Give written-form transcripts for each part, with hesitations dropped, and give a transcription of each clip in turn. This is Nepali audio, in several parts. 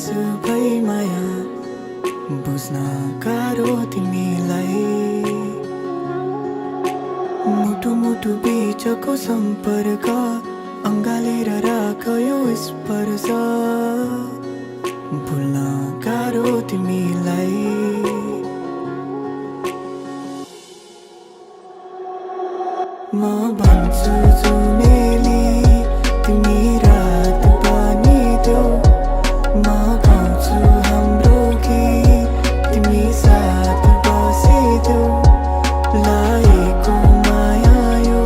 बतासु भई माया बुझ्न गाह्रो तिमीलाई मुटु मुटु बीचको सम्पर्क अँगालेर राख यो स्पर्श भुल्न गाह्रो तिमीलाई म भन्छु जुनेली तिमी रात बनिदेऊ म गाउँछु हाम्रो गीत तिमी साथ बसिदेऊ लागेको माया यो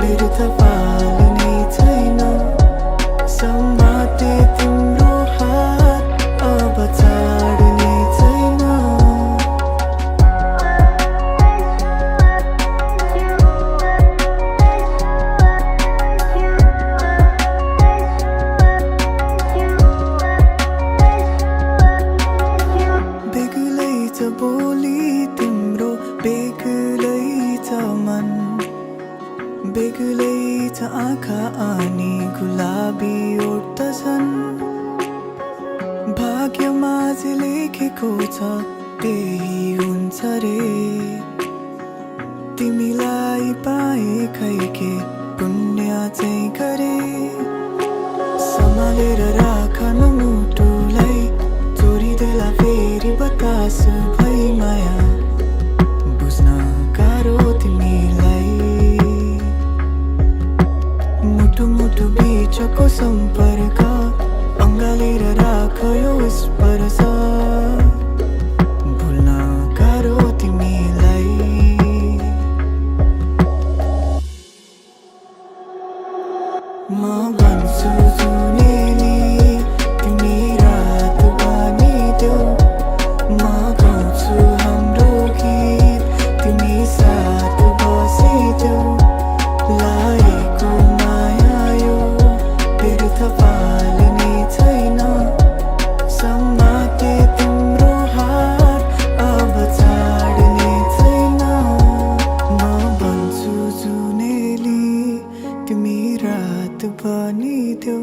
व्यर्थ पाल्ने छैन समाते तिम्रो हात अब छाड्ने छैन बेग्लै छ बोली तिम्रो बेग्लै छ मन बेग्लै छ आँखा अनि गुलाबी ओठ्दछन् भाग्यमा जे लेखेको छ त्यही हुन्छ रे तिमीलाई पाए खै के पुण्य चाहिँ गरे सम्हालेर राख न मुटुलाई चोरिदेला फेरि बतासु भई माया बुझ्न गाह्रो तिमीलाई मुटु मुटु बीचको सम्पर्क अँगालेर राख यो स्पर्श भुल्न गाह्रो तिमीलाई म भन्छु जुनेली तिमी रात बनिदेऊ म गाउँछु हाम्रो गीत तिमी साथ बसिदेऊ लागेको माया यो व्यर्थ पाल्ने छैन समाते तिम्रो हात अब छाड्ने छैन म भन्छु जुनेली तिमी रात बनिदेऊ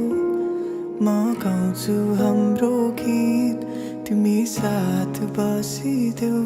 म गाउँछु हाम्रो गीत तिमी साथ बसिदेऊ